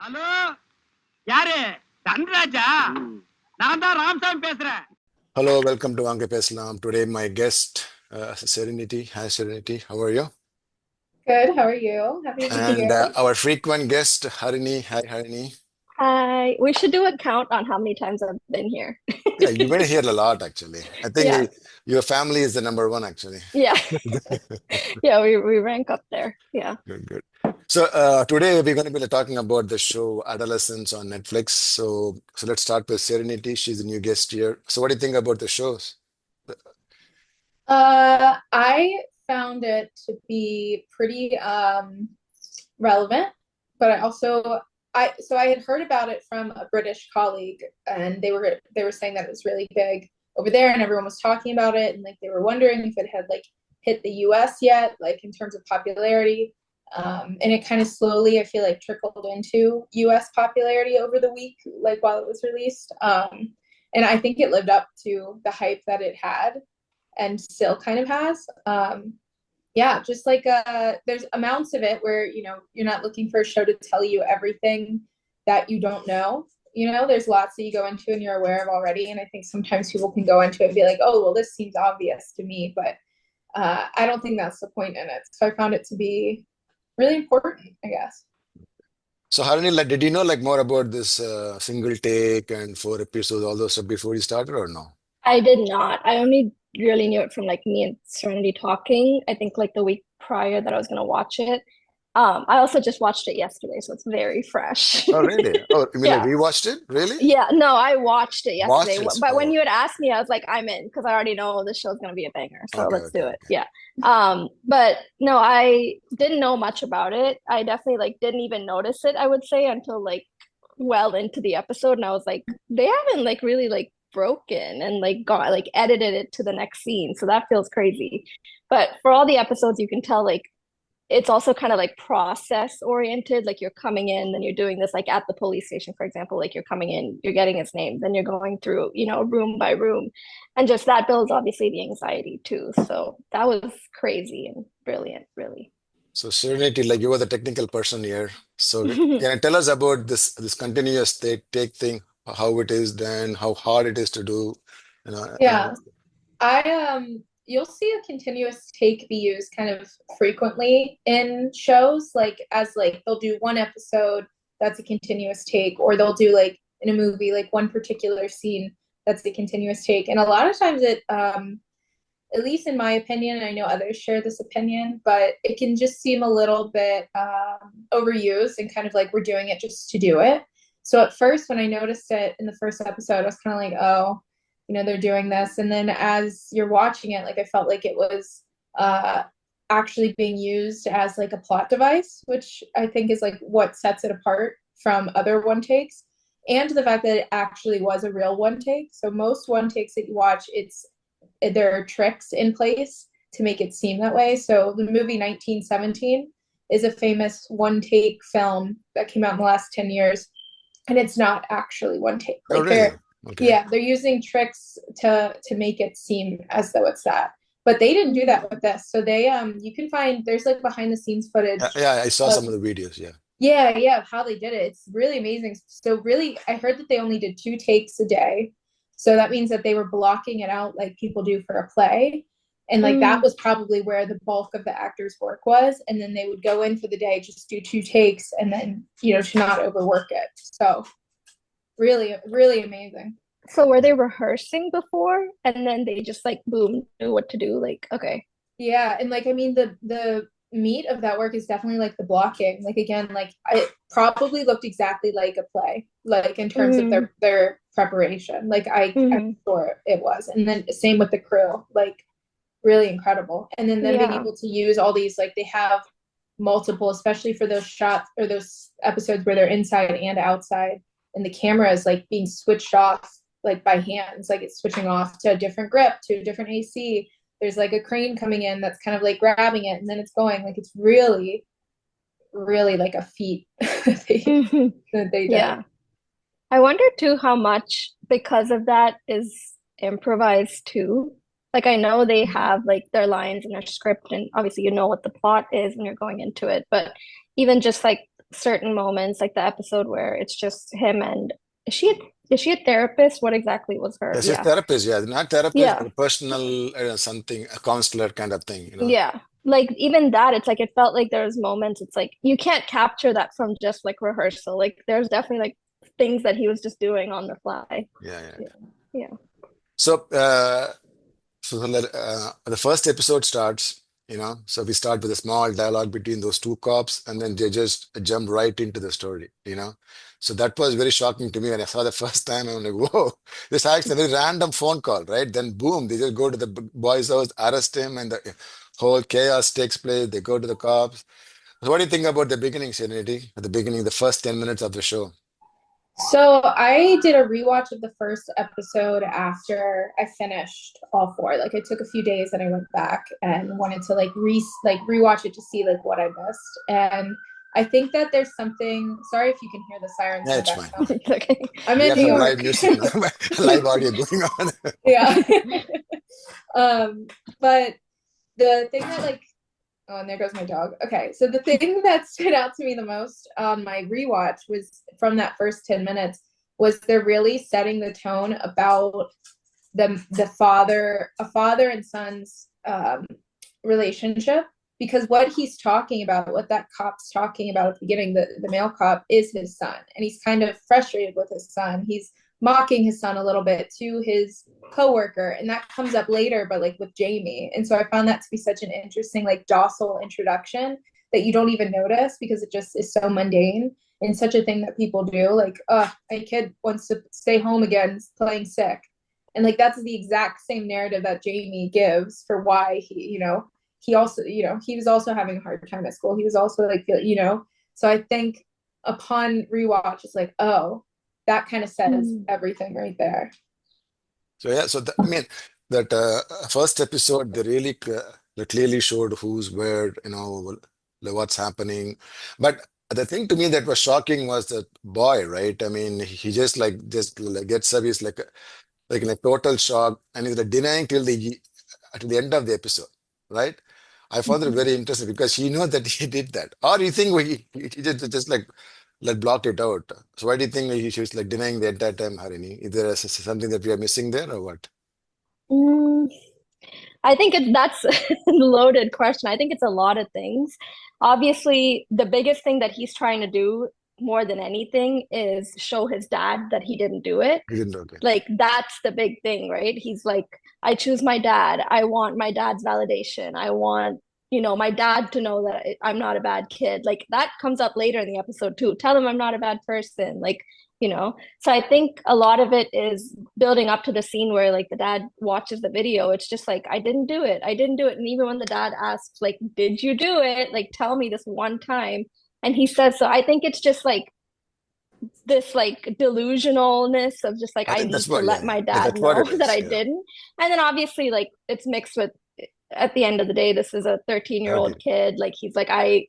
Hello, யாரு? தன்ராஜா? நான் தான் ராமசாமி பேசுறேன். Hello, welcome to Anke Peslam. Today, my guest, Serenity. Hi, Serenity. How are you? Good. How are you? Happy to be And here. our frequent guest, Harini. Hi, Harini. Hi. We should do a count on how many times I've been here. Yeah, you've been here a lot, actually. I think Yeah. your family is the number one, actually. Yeah. Yeah, we rank up there. Yeah. Good, good. So today we're going to be talking about the show Adolescence on Netflix. So let's start with Serenity. She's a new guest here. So what do you think about the shows? I found it to be pretty relevant, but I had heard about it from a British colleague, and they were saying that it was really big over there, and everyone was talking about it, and like they were wondering if it had like hit the US yet, like in terms of popularity. And it kind of slowly, I feel like, trickled into US popularity over the week, like while it was released. And I think it lived up to the hype that it had and still kind of has. Yeah, just like there's amounts of it where, you're not looking for a show to tell you everything that you don't know. There's lots that you go into and you're aware of already. And I think sometimes people can go into it and be like, oh, well, this seems obvious to me. But I don't think that's the point in it. So I found it to be really important, I guess. So Harini, like, did you know like more about this single take and 4 episodes, all those stuff before you started or no? I did not. I only really knew it from like me and Serenity talking. I think like the week prior that I was gonna watch it. I also just watched it yesterday, so it's very fresh. Oh, really? Oh, you mean like Yeah. rewatched it? Really? Yeah, no, I watched it yesterday. Watched it? But when Oh, you had asked me, I was like, I'm in because I already know this show's gonna be a banger. So okay, let's okay, do it. okay. Yeah. But no, I didn't know much about it. I definitely like didn't even notice it, I would say, until like well into the episode. And I was like, they haven't like really like broken and like got like edited it to the next scene. So that feels crazy. But for all the episodes, you can tell like it's also kind of like process oriented, like you're coming in, then you're doing this like at the police station, for example, like you're coming in, you're getting his name, then you're going through, room by room, and just that builds obviously the anxiety too. So that was crazy and brilliant, really. So Serenity, like you were the technical person here. So can you tell us about this continuous take thing, how it is done, how hard it is to do, you know? Yeah. You'll see a continuous take be used kind of frequently in shows, like as like they'll do one episode that's a continuous take, or they'll do like in a movie like one particular scene that's a continuous take. And a lot of times it at least in my opinion, and I know others share this opinion, but it can just seem a little bit overused and kind of like we're doing it just to do it. So at first, when I noticed it in the first episode, I was kind of like, oh, they're doing this. And then as you're watching it, like I felt like it was actually being used as like a plot device, which I think is like what sets it apart from other one takes. And the fact that it actually was a real one take. So most one takes that you watch, there are tricks in place to make it seem that way. So the movie 1917 is a famous one take film that came out in the last 10 years. And it's not actually one take. Oh, Like really? Okay. yeah, they're using tricks to make it seem as though it's that. But they didn't do that with this. So they you can find there's like behind the scenes footage. Yeah, I saw of, some of the videos. Yeah. yeah, of how they did it. It's really amazing. So really, I heard that they only did 2 takes a day. So that means that they were blocking it out like people do for a play. And like that was probably where the bulk of the actors' work was. And then they would go in for the day, just do 2 takes, and then, to not overwork it. So really, really amazing. So were they rehearsing before and then they just like boom knew what to do? Like, okay. Yeah, and like I mean the meat of that work is definitely like the blocking. Like again, like it probably looked exactly like a play, like in terms of their preparation. Like I'm sure it was. And then same with the crew, like really incredible. And then them being able to use all these, like they have multiple, especially for those shots or those episodes where they're inside and outside, and the camera is like being switched off like by hands, like it's switching off to a different grip, to a different AC. There's like a crane coming in that's kind of like grabbing it and then it's going. Like it's really, really like a feat that they did. Yeah. I wonder too how much because of that is improvised too. Like I know they have like their lines in their script and obviously you know what the plot is when you're going into it, but even just like certain moments, like the episode where it's just him and is she a therapist? What exactly was her? Yes, she's Yeah. therapist, yeah, not therapist, Yeah. but a personal something, a counselor kind of thing, you know. Yeah. Like even that, it's like it felt like there was moments, it's like you can't capture that from just like rehearsal. Like there's definitely like things that he was just doing on the fly. Yeah, yeah. Yeah. Yeah. So, the first episode starts, you know, so we start with a small dialogue between those two cops, and then they just jump right into the story, you know. So that was very shocking to me when I saw the first time. I'm like, whoa, this actually a very random phone call, right? Then boom, they just go to the boy's house, arrest him, and the whole chaos takes place. They go to the cops. So what do you think about the beginning, Serenity? At the beginning, the first 10 minutes of the show. So I did a rewatch of the first episode after I finished all four. Like I took a few days and I went back and wanted to rewatch it to see like what I missed. And I think that there's something. Sorry if you can hear the sirens Yeah, in the it's fine. background. It's okay. I'm We in have New some York. live music now, live audio going on. Yeah. But the thing that like, oh, and there goes my dog. Okay, so the thing that stood out to me the most on my rewatch was from that first 10 minutes was they're really setting the tone about the father and son's relationship, because what he's talking about, what that cop's talking about at the beginning, the male cop, is his son, and he's kind of frustrated with his son. He's mocking his son a little bit to his coworker, and that comes up later, but like with Jamie. And so I found that to be such an interesting, like docile introduction that you don't even notice because it just is so mundane and such a thing that people do. Like, my kid wants to stay home again, playing sick. And like that's the exact same narrative that Jamie gives for why he also, he was also having a hard time at school. He was also like, so I think upon rewatch, it's like, oh, that kind of says everything right there. So yeah, I mean that first episode they really they clearly showed who's where, you know, like what's happening. But the thing to me that was shocking was that boy, right? I mean, he just like gets up, he's like in a total shock, and he's like denying till the end of the episode, right? I found it very interesting because he knew that he did that, or you think he just like blocked it out. So why do you think he was like denying the entire time, Harini? Is there something that we are missing there, or what? Mm, I think that's a loaded question. I think it's a lot of things. Obviously, the biggest thing that he's trying to do more than anything is show his dad that he didn't do it. He didn't. Okay. Like that's the big thing, right? He's like, I choose my dad. I want my dad's validation. I want, my dad to know that I'm not a bad kid. Like that comes up later in the episode too. Tell him I'm not a bad person. Like, so I think a lot of it is building up to the scene where like the dad watches the video. It's just like, I didn't do it. I didn't do it. And even when the dad asks, like, did you do it? Like, tell me this one time. And he says so. I think it's just like this like delusionalness of just like I I think need that's to what, let yeah, my yeah, dad that's what know it that is. I Yeah, didn't. And then obviously like it's mixed with, at the end of the day, this is a 13-year-old 13. kid. Like he's like, I,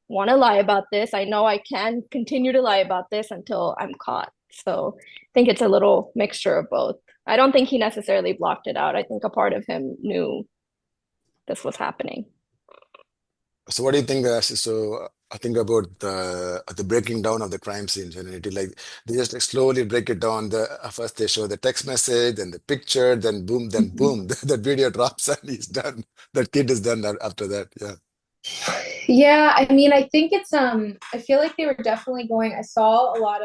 want to lie about this. I know I can continue to lie about this until I'm caught. So I think it's a little mixture of both. I don't think he necessarily blocked it out. I think a part of him knew this was happening. So what do you think? I think about the breaking down of the crime scenes, and it like they just like slowly break it down. The first they show the text message, then the picture, then boom, that video drops and he's done. That kid is done after that. Yeah. Yeah, I mean, I think it's I feel like they were definitely going. I saw a lot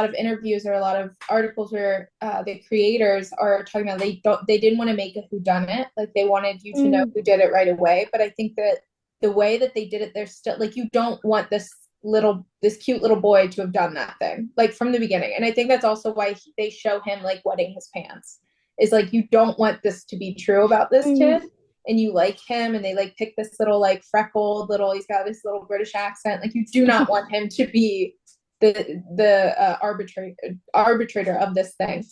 of interviews or a lot of articles where the creators are talking about they didn't want to make a whodunit, like they wanted you to know who did it right away. But I think that the way that they did it, they're still like, you don't want this cute little boy to have done that thing like from the beginning. And I think that's also why they show him like wetting his pants, is like, you don't want this to be true about this kid, and you like him, and they like pick this little like freckled little, he's got this little British accent, like you do not want him to be the arbitrator of this thing.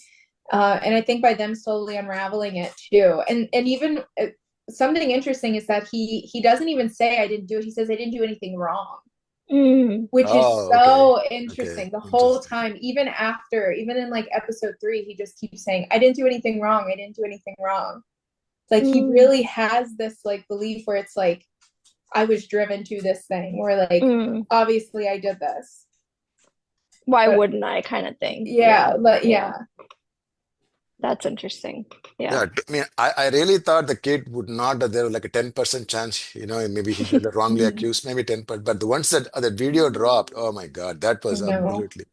And I think by them slowly unraveling it too, and even something interesting is that he doesn't even say I didn't do it. He says I didn't do anything wrong, which is Oh, so okay. interesting. Okay. The whole Interesting. time, even in like episode 3, he just keeps saying I didn't do anything wrong. I didn't do anything wrong. Like he really has this like belief where it's like, I was driven to this thing, or like obviously I did this. Why wouldn't I kind of thing. But yeah. That's interesting. Yeah, I mean, I really thought the kid would not, that there was like a 10% chance, maybe he got wrongly accused, maybe 10%. But the once that video dropped, oh my God, that was No. absolutely.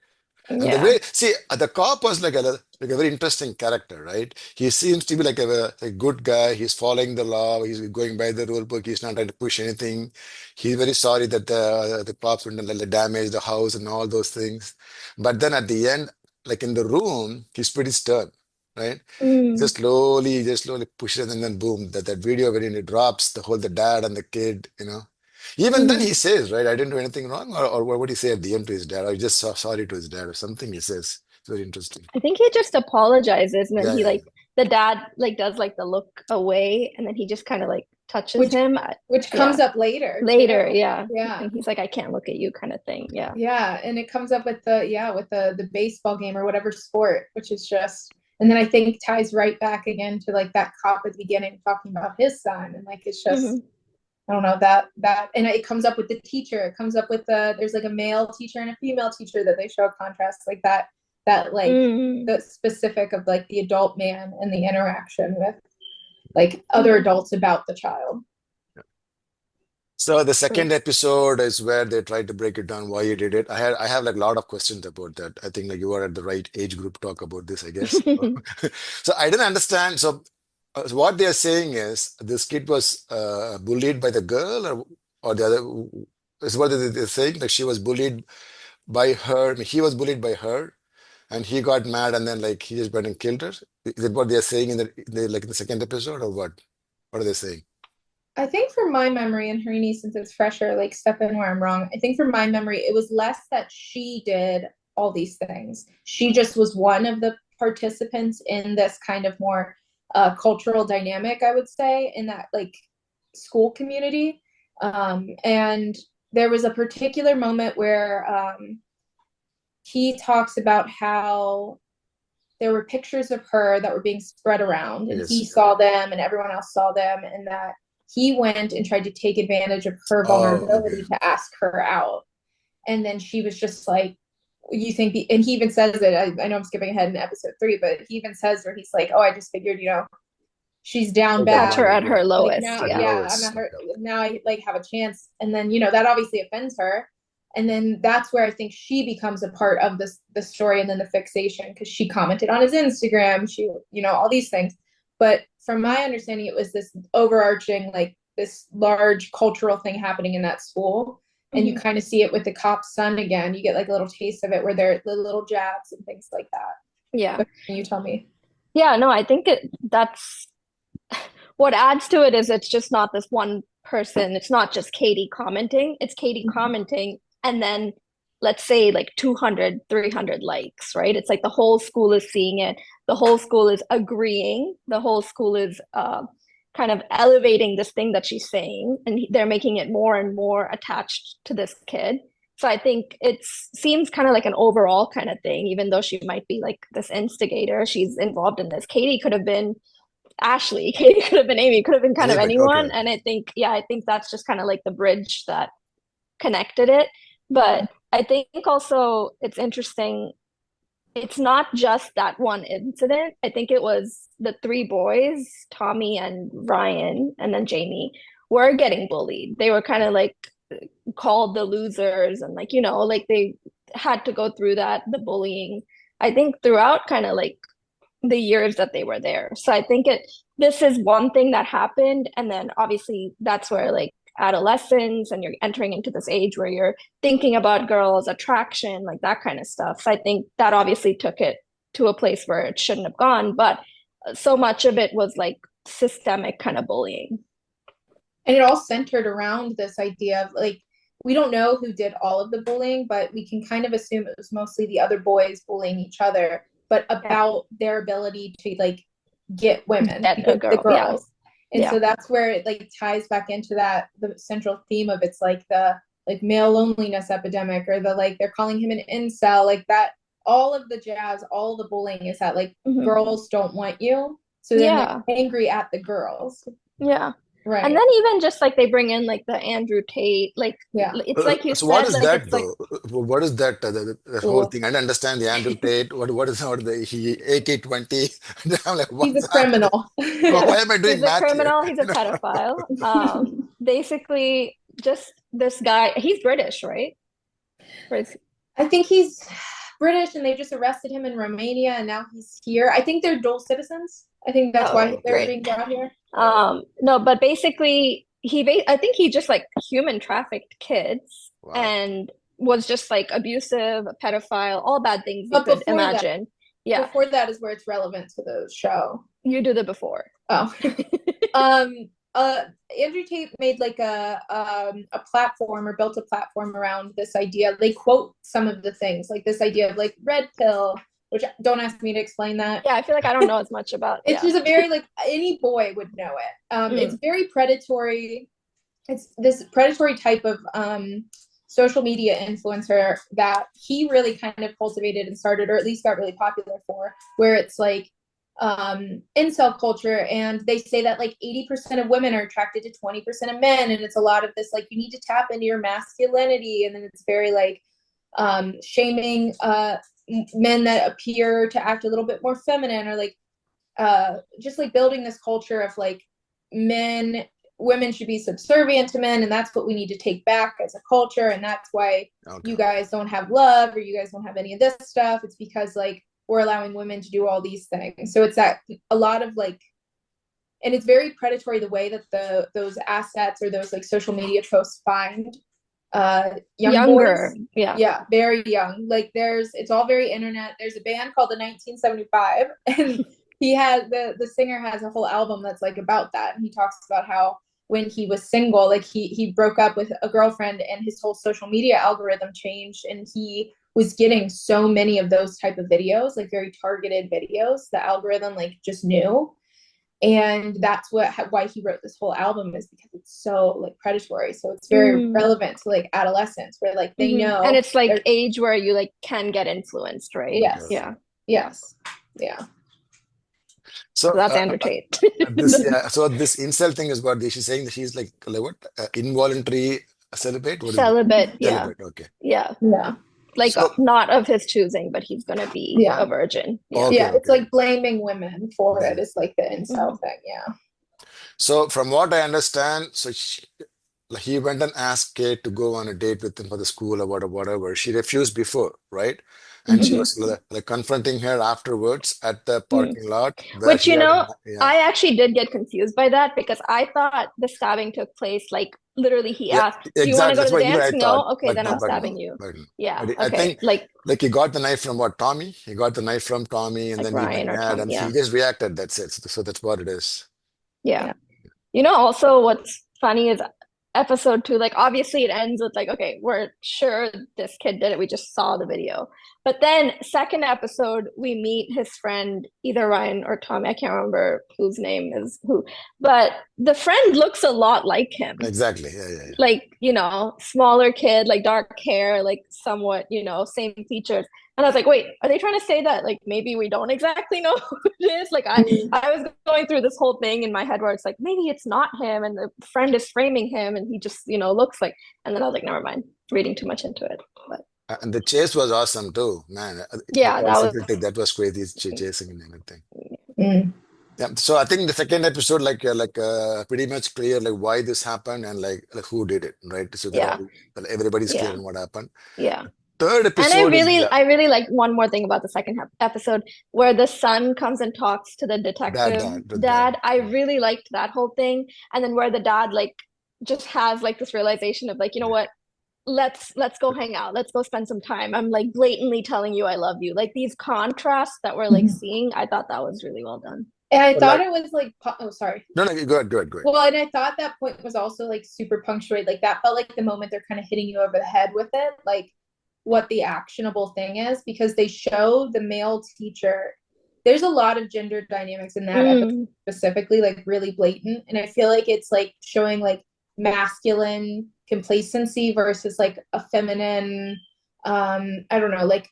And the way, see, the cop was like a very interesting character, right? He seems to be like a good guy. He's following the law. He's going by the rule book. He's not trying to push anything. He's very sorry that the cops wouldn't like, damage the house and all those things. But then at the end, like in the room, he's pretty stern, right? Just slowly push it, and then boom, that video when it drops, the dad and the kid, Even then he says, right, I didn't do anything wrong, or what would he say at the end to his dad? Or he just sorry to his dad or something he says. It's very interesting. I think he just apologizes, and then Yeah, he yeah. like the dad like does like the look away, and then he just kind of like touches him. Which comes up later. Later, too. yeah. Yeah. And he's like, I can't look at you kind of thing. Yeah. Yeah, and it comes up with the baseball game or whatever sport, which is just, and then I think ties right back again to like that cop at the beginning talking about his son, and like it's just I don't know, that and it comes up with the teacher. It comes up with there's like a male teacher and a female teacher that they show contrast like that like the specific of like the adult man and the interaction with like other adults about the child. So the second episode is where they try to break it down why you did it. I have like a lot of questions about that. I think like you are at the right age group to talk about this, I guess. So I didn't understand. So what they're saying is this kid was bullied by the girl, or the other is what they're saying. Like she was bullied by her. I mean, he was bullied by her, and he got mad, and then like he just went and killed her. Is that what they're saying in the second episode, or what? What are they saying? I think from my memory, and Harini, since it's fresher, like step in where I'm wrong. I think from my memory, it was less that she did all these things. She just was one of the participants in this kind of more cultural dynamic, I would say, in that like school community. And there was a particular moment where he talks about how there were pictures of her that were being spread around, and he saw them and everyone else saw them, and that he went and tried to take advantage of her vulnerability to ask her out. And then she was just like, you think, and he even says it, I know I'm skipping ahead in episode 3, but he even says where he's like, oh, I just figured, she's down bad. Catch her at her lowest. Like now, I'm at her, now I like have a chance. And then, that obviously offends her. And then that's where I think she becomes a part of the story and then the fixation, because she commented on his Instagram, she, all these things. But from my understanding, it was this overarching, like this large cultural thing happening in that school. And you kind of see it with the cop's son again. You get like a little taste of it where they're the little jabs and things like that. Yeah. But can you tell me? Yeah, no, I think that's what adds to it is it's just not this one person. It's not just Katie commenting. It's Katie commenting, and then let's say like 200, 300 likes, right? It's like the whole school is seeing it. The whole school is agreeing. The whole school is kind of elevating this thing that she's saying, and they're making it more and more attached to this kid. So I think it seems kind of like an overall kind of thing, even though she might be like this instigator, she's involved in this. Katie could have been Ashley, Katie could have been Amy, could have been kind of anyone. Okay. And I think that's just kind of like the bridge that connected it. But I think also it's interesting, it's not just that one incident. I think it was the 3 boys, Tommy and Ryan, and then Jamie, were getting bullied. They were kind of like called the losers, and like, like they had to go through the bullying, I think, throughout kind of like the years that they were there. So I think this is one thing that happened. And then obviously that's where like adolescence, and you're entering into this age where you're thinking about girls, attraction, like that kind of stuff. So I think that obviously took it to a place where it shouldn't have gone, but so much of it was like systemic kind of bullying. And it all centered around this idea of like, we don't know who did all of the bullying, but we can kind of assume it was mostly the other boys bullying each other, but about their ability to like get women, the girls. And so that's where it like ties back into that, the central theme of it's like the like male loneliness epidemic, or the like they're calling him an incel, like that, all of the jazz, all the bullying is that like girls don't want you. So then they're angry at the girls. Yeah. Right. And then even just like they bring in like the Andrew Tate, like Yeah. it's like you So what said, is like that it's like though? What is that? That whole Cool. thing? I don't understand the Andrew Tate. What is what the he AK-20? I'm like, He's a what's happening? criminal. Why yeah, am I doing he's a math here? criminal, he's a pedophile. Basically just this guy, he's British, right? Or I think he's British and they just arrested him in Romania and now he's here. I think they're dual citizens. I think that's why okay, they're great. being brought here. No, but basically I think he just like human trafficked kids Wow. and was just like abusive, a pedophile, all bad things you But could before that, imagine. Yeah, before that is where it's relevant to the show. you do the before. Oh. um Andrew Tate made like a platform or built a platform around this idea. They quote some of the things, like this idea of like red pill, which don't ask me to explain that. Yeah, I feel like I don't know as much about. It's Yeah. just a very like any boy would know it. It's very predatory. It's this predatory type of social media influencer that he really kind of cultivated and started, or at least got really popular for, where it's like incel culture, and they say that like 80% of women are attracted to 20% of men, and it's a lot of this like you need to tap into your masculinity, and then it's very like shaming men that appear to act a little bit more feminine, or like just like building this culture of like women should be subservient to men, and that's what we need to take back as a culture, and that's why you guys don't have love, or you guys don't have any of this stuff. It's because like we're allowing women to do all these things. So it's that a lot of like, and it's very predatory the way that those assets or those like social media posts find younger boys. yeah Very young. Like it's all very internet. There's a band called the 1975 and he has the singer has a whole album that's like about that, and he talks about how when he was single, like he broke up with a girlfriend and his whole social media algorithm changed, and he was getting so many of those type of videos, like very targeted videos. The algorithm like just knew, and that's why he wrote this whole album, is because it's so like predatory. So it's very relevant to like adolescence, where like they know, and it's like age where you like can get influenced, right? Yes. Yeah. Yes. Yeah. So that's Andrew Tate. So this incel thing is what she's saying, that she's like what involuntary celibate. What is it? Celibate. Yeah. Celibate. Okay. Yeah. Like So, not of his choosing, but he's gonna be a virgin. Yeah. okay, It's like blaming women for it. It's like the incel thing. Yeah. So from what I understand, he went and asked Kate to go on a date with him for the school or whatever. She refused before, right? And she was like confronting her afterwards at the parking lot. Which, I actually did get confused by that, because I thought the stabbing took place like literally he asked, do you want to go to the dance? No? Okay, then I'm stabbing you. Yeah. I Okay. think like he got the knife from what, Tommy? He got the knife from Tommy, and like then he Ryan went or mad, Tom, and he just reacted. That's it. So that's what it is. Yeah. Also what's funny is episode 2, like obviously it ends with like, okay, we're sure this kid did it, we just saw the video, but then second episode we meet his friend, either Ryan or Tommy, I can't remember whose name is who, but the friend looks a lot like him. Exactly. Yeah. Like, smaller kid, like dark hair, like somewhat, same features. And I was like, wait, are they trying to say that like maybe we don't exactly know who it is? Like I was going through this whole thing in my head where it's like, maybe it's not him and the friend is framing him and he just, looks like, and then I was like, never mind, reading too much into it. But and the chase was awesome too, man. Yeah, that was crazy, chasing and everything. Yeah, so I think the second episode, pretty much clear like why this happened and like who did it, right? So everybody's clear on what happened. Yeah. Third episode, and I really like one more thing about the second episode, where the son comes and talks to the detective dad. I really liked that whole thing, and then where the dad like just has like this realization of like, you know what, let's go hang out, let's go spend some time. I'm like blatantly telling you I love you. Like these contrasts that we're like seeing, I thought that was really well done. And I thought it was like, oh, sorry. No, go ahead. Well, and I thought that point was also like super punctuated. Like that felt like the moment they're kind of hitting you over the head with it, like what the actionable thing is, because they show the male teacher. There's a lot of gender dynamics in that episode specifically, like really blatant. And I feel like it's like showing like masculine complacency versus like a feminine, I don't know, like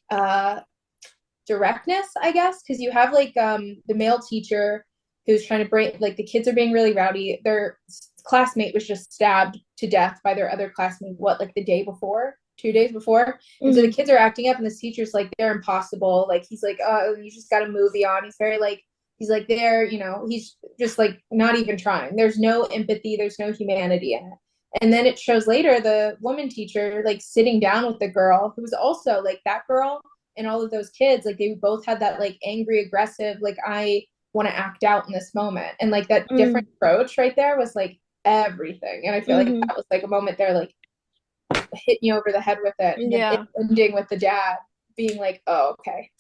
directness, I guess, because you have like the male teacher who's trying to break, like the kids are being really rowdy, they're classmate was just stabbed to death by their other classmate, like the day before, 2 days before. And so the kids are acting up, and this teacher's like, they're impossible. Like, he's like, oh, you just got a movie on. He's very like, he's like, there, he's just like not even trying. There's no empathy, there's no humanity in it. And then it shows later the woman teacher like sitting down with the girl who was also like, that girl and all of those kids, like they both had that like angry, aggressive, like, I want to act out in this moment. And like that different approach right there was like everything. And I feel like that was like a moment there, like hitting you over the head with it. And then ending with the dad being like, oh, okay.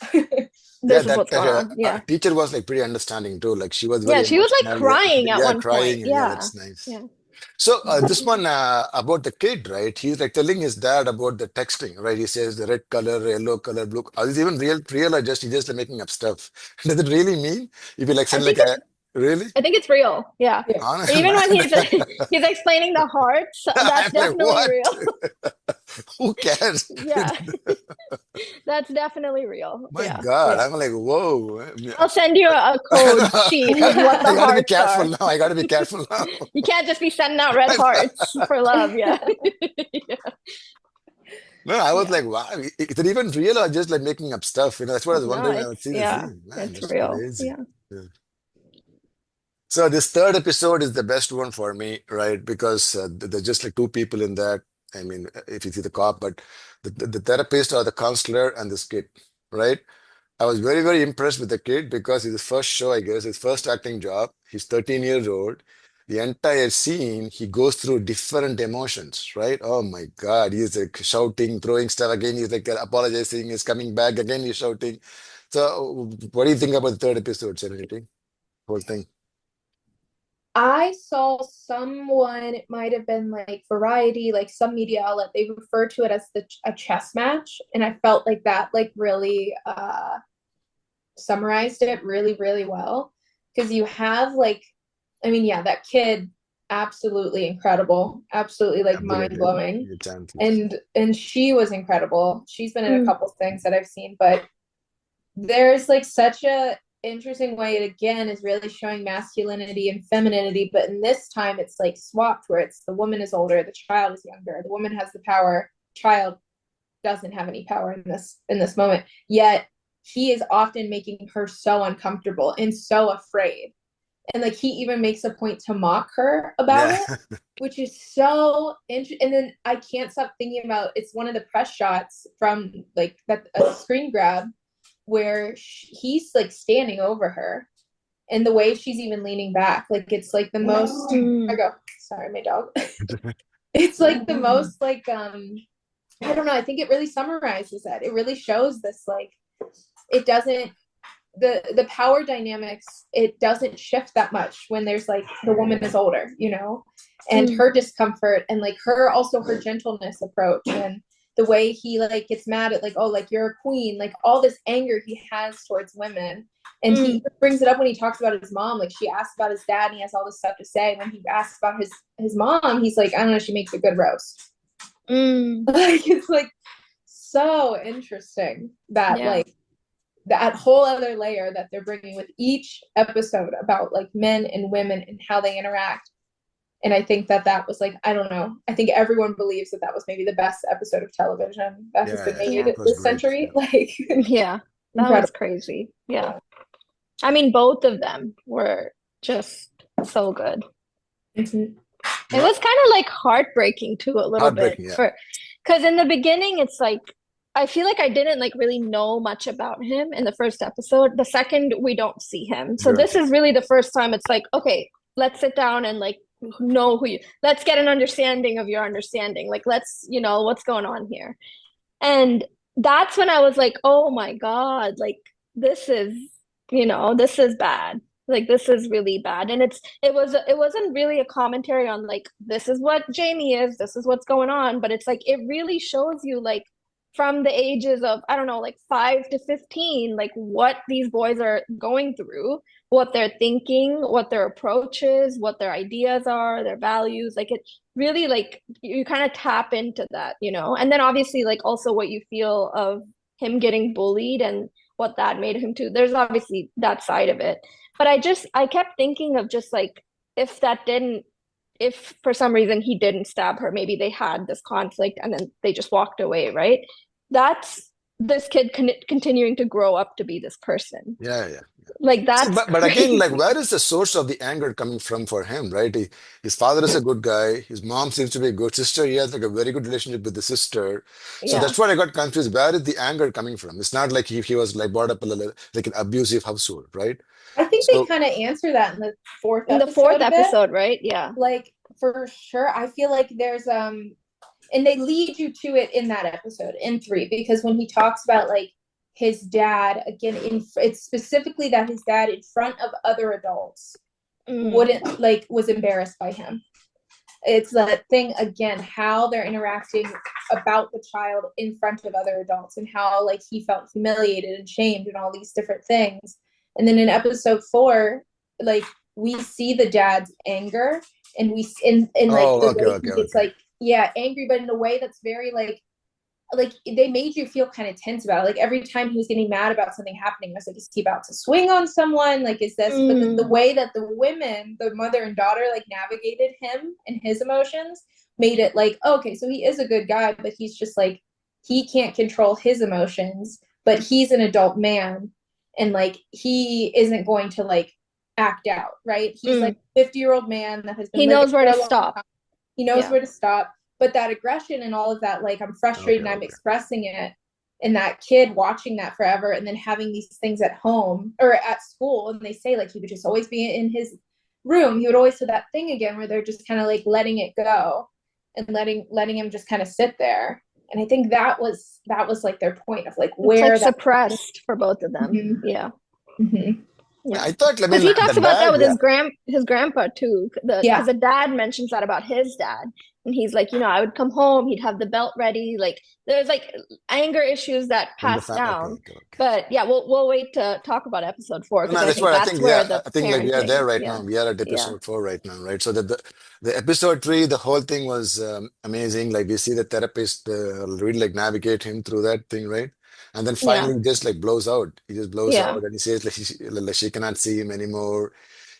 This is what's going on. Yeah. Teacher was like pretty understanding too. Like she was Yeah, she was like crying at one crying. point. Yeah, that's nice. Yeah. So this one about the kid, right? He's like telling his dad about the texting, right? He says the red color, yellow color, blue. Are these even real or just he just like making up stuff? Does it really mean if you like send like a really? I think it's real. Yeah. Even when he's explaining the hearts, that's definitely like, real. Who cares? Yeah. That's definitely real. My God, I'm like, whoa. I'll send you a code sheet of what the I gotta be hearts careful are. now. I gotta be careful now. You can't just be sending out red hearts for love. Yeah. No, I was like, wow, is it even real or just like making up stuff? That's what I was wondering when I would see this scene. Man, it's that's real. crazy. Yeah. So this third episode is the best one for me, right? Because there's just like two people in that. I mean, if you see the cop, but the therapist or the counselor and this kid, right? I was very, very impressed with the kid because it's his first show, I guess, his first acting job. He's 13 years old. The entire scene, he goes through different emotions, right? Oh my God, he's like shouting, throwing stuff again. He's like apologizing, he's coming back again, he's shouting. So, what do you think about the third episode, Serenity? Whole thing. I saw someone, it might have been like Variety, like some media outlet, they refer to it as a chess match. And I felt like that like really summarized it really, really well. Because you have like, I mean, yeah, that kid, absolutely incredible, absolutely like mind-blowing. And she was incredible. She's been in a couple things that I've seen, but there's like such a interesting way it again is really showing masculinity and femininity, but in this time it's like swapped where it's the woman is older, the child is younger, the woman has the power, child doesn't have any power in this moment, yet he is often making her so uncomfortable and so afraid, and like he even makes a point to mock her about it, which is so interesting. And then I can't stop thinking about, it's one of the press shots from like that a screen grab where he's like standing over her, and the way she's even leaning back, like it's like the most I go, sorry, my dog. It's like the most like I don't know, I think it really summarizes that. It really shows this, like it doesn't, the power dynamics, it doesn't shift that much when there's like the woman is older, and her discomfort, and like her also her gentleness approach, and the way he like gets mad at like, oh, like you're a queen, like all this anger he has towards women. And he brings it up when he talks about his mom, like she asks about his dad and he has all this stuff to say. When he asks about his mom, he's like, I don't know, she makes a good roast. Like it's like so interesting that like that whole other layer that they're bringing with each episode about like men and women and how they interact. And I think that was like, I don't know, I think everyone believes that was maybe the best episode of television that has been made this century. Like, that was crazy. Yeah. I mean, both of them were just so good. It was kind of like heartbreaking too, a little bit. Because in the beginning, it's like, I feel like I didn't like really know much about him in the first episode. The second, we don't see him. So this is really the first time it's like, okay, let's sit down and like, know who you, let's get an understanding of your understanding, like let's what's going on here. And that's when I was like, oh my God, like this is this is bad, like this is really bad. And it wasn't really a commentary on like this is what Jamie is, this is what's going on, but it's like it really shows you like from the ages of, I don't know, like 5 to 15, like what these boys are going through, what they're thinking, what their approach is, what their ideas are, their values. Like it really, like you kind of tap into that, and then obviously like also what you feel of him getting bullied and what that made him too. There's obviously that side of it. But I kept thinking of just like, if that didn't if for some reason he didn't stab her, maybe they had this conflict and then they just walked away, right? That's this kid continuing to grow up to be this person. Yeah, yeah. Like See, that's but again, like, crazy. where is the source of the anger coming from for him, right? His father is a good guy. His mom seems to be a good sister. He has like a very good relationship with the sister. So Yeah. that's what I got confused. Where is the anger coming from? It's not like he was like brought up in like an abusive household, right? I think they So kind of answer that in the fourth In the fourth episode a bit. episode, right? Yeah. Like for sure, I feel like there's and they lead you to it in that episode in 3, because when he talks about like his dad again, it's specifically that his dad in front of other adults wouldn't like was embarrassed by him. It's that thing again, how they're interacting about the child in front of other adults and how like he felt humiliated and shamed and all these different things. And then in episode 4, like we see the dad's anger, and we in like oh, the okay, way okay, he gets okay. like, yeah, angry, but in a way that's very like they made you feel kind of tense about it. Like every time he was getting mad about something happening, I was like, is he about to swing on someone? Like, is this? But then the way that the women, the mother and daughter, like navigated him and his emotions made it like, okay, so he is a good guy, but he's just like, he can't control his emotions, but he's an adult man, and like he isn't going to like act out, right? He's like a 50-year-old man that has been He living knows where for to a long stop. time. He knows Yeah. where to stop. But that aggression and all of that, like I'm frustrated Okay, and I'm okay. expressing it, and that kid watching that forever, and then having these things at home or at school, and they say like he would just always be in his room. He would always do that thing again where they're just kind of like letting it go and letting him just kind of sit there. And I think that was like their point of like It's where like that. suppressed for both of them. Mhm. Yeah. Mhm. Yeah. I thought, I Because mean, he the talks about that dad, with yeah. his grandpa too. Yeah. Because the dad mentions that about his dad. And he's like, I would come home, he'd have the belt ready. Like there's like anger issues that In the pass okay, down. okay, okay. But yeah, we'll wait to talk about episode 4 No, because I that's think what I that's think. where Yeah, the I think like we are there parenting. right Yeah. now. We are at Yeah. episode 4 right now, right? So the episode 3, the whole thing was amazing. Like we see the therapist really like navigate him through that thing, right? And then Yeah. finally he just like blows out. He just blows Yeah. out and he says like she cannot see him anymore.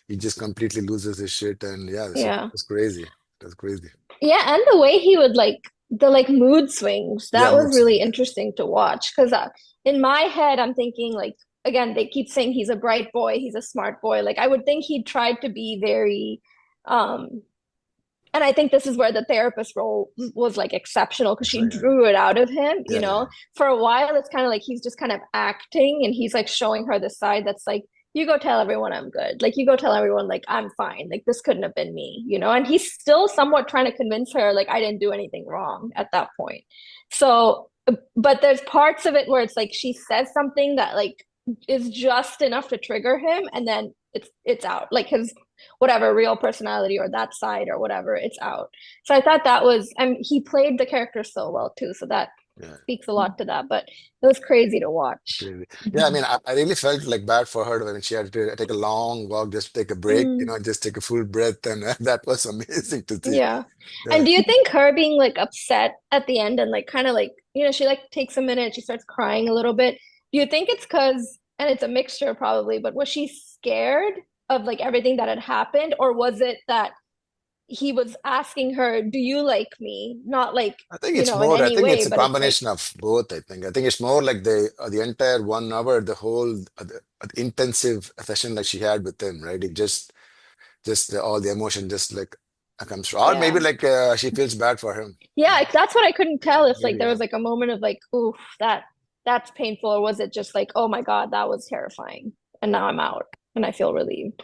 He just completely loses his shit. And yeah, so Yeah. that's crazy. That's crazy. Yeah, and the way he would like the like mood swings, Yeah, that was mood really swing. interesting to watch. Because in my head, I'm thinking like again, they keep saying he's a bright boy, he's a smart boy. Like I would think he tried to be very, um, and I think this is where the therapist role was like exceptional because she Right. drew it out of him. Yeah, yeah. For a while, it's kind of like he's just kind of acting, and he's like showing her the side that's like, you go tell everyone I'm good. Like you go tell everyone like I'm fine. Like this couldn't have been me. And he's still somewhat trying to convince her like I didn't do anything wrong at that point. So, but there's parts of it where it's like she says something that like is just enough to trigger him, and then it's out. Like his whatever real personality or that side or whatever, it's out. So I thought that was, I mean, he played the character so well too. So that Yeah. speaks a lot to that. But it was crazy to watch. Crazy. Yeah, I mean, I really felt like bad for her when she had to take a long walk, just take a break, just take a full breath, and that was amazing to see. Yeah. Yeah. And do you think her being like upset at the end and like kind of like, she like takes a minute, she starts crying a little bit. Do you think it's because, and it's a mixture probably, but was she scared of like everything that had happened? Or was it that he was asking her, do you like me? Not like, I think it's in more, I any think way, it's a but it's like, combination of both. I think it's more like the entire 1 hour, the whole the intensive session that she had with him, right? It just all the emotion just like comes through. Or maybe yeah. like she feels bad for him. Yeah, that's what I couldn't tell if like Maybe, there yeah. was like a moment of like, oof, that's painful, or was it just like, oh my God, that was terrifying. And now I'm out and I feel relieved.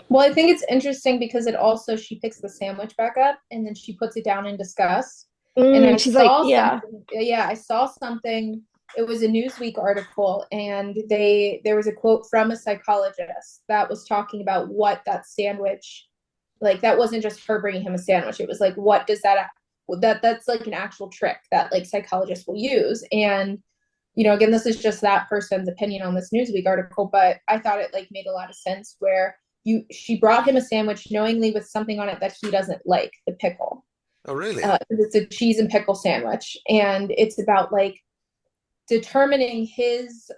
Well, I think it's interesting because it also, she picks the sandwich back up and then she puts it down in disgust. And I She's like, saw yeah. something. Yeah, I saw something. It was a Newsweek article, and there was a quote from a psychologist that was talking about what that sandwich, like that wasn't just her bringing him a sandwich. It was like, what does that's like an actual trick that like psychologists will use. And again, this is just that person's opinion on this Newsweek article, but I thought it like made a lot of sense where she brought him a sandwich knowingly with something on it that he doesn't like, the pickle. Oh, really? It's a cheese and pickle sandwich, and it's about like determining his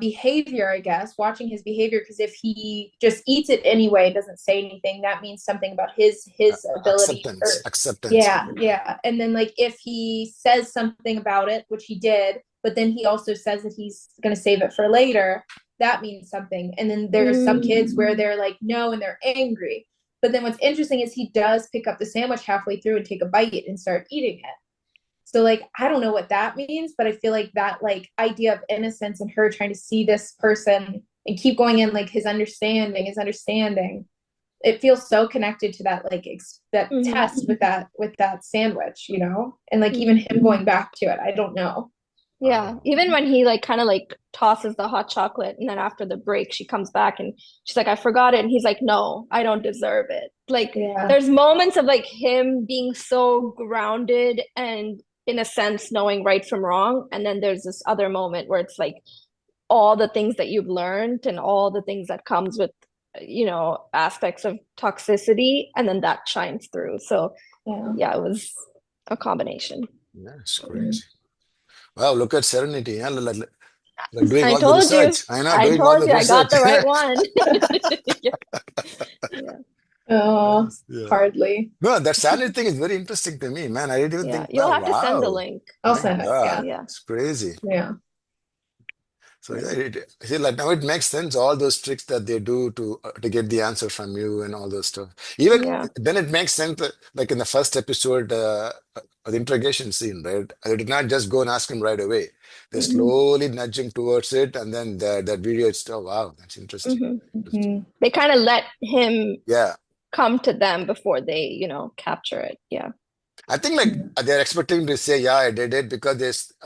behavior, I guess, watching his behavior, because if he just eats it anyway, doesn't say anything, that means something about his ability, or Acceptance. yeah. And then like if he says something about it, which he did, but then he also says that he's going to save it for later, that means something. And then there's some kids where they're like no, and they're angry, but then what's interesting is he does pick up the sandwich halfway through and take a bite and start eating it. So like, I don't know what that means, but I feel like that like idea of innocence and her trying to see this person and keep going in, like his understanding, it feels so connected to that, like that test with that sandwich, you know, and like even him going back to it. I don't know. Yeah, even when he like kind of like tosses the hot chocolate, and then after the break she comes back and she's like, I forgot it, and he's like, no, I don't deserve it. Like there's moments of like him being so grounded and in a sense knowing right from wrong, and then there's this other moment where it's like all the things that you've learned and all the things that comes with, you know, aspects of toxicity, and then that shines through. So yeah, it was a combination. Yeah, it's crazy. Wow, look at Serenity. Yeah, like doing I all the told you. research. I know, I doing all told the you I got research. the right one. Yeah. Oh, Yeah. hardly. No, that Sanity thing is very interesting to me, man. I didn't even Yeah, think, you'll wow, have to send the wow. link. I'll My send it. God, Yeah. it's crazy. Yeah. So yeah, see, like now it makes sense. All those tricks that they do to get the answer from you and all those stuff. Even Yeah. then, it makes sense. Like in the first episode, the interrogation scene, right? They did not just go and ask him right away. They're slowly nudging towards it, and then that video. It's oh wow, that's interesting. They kind of let him Yeah. come to them before they, you know, capture it. Yeah. I think like they're expecting to say, yeah, I did it because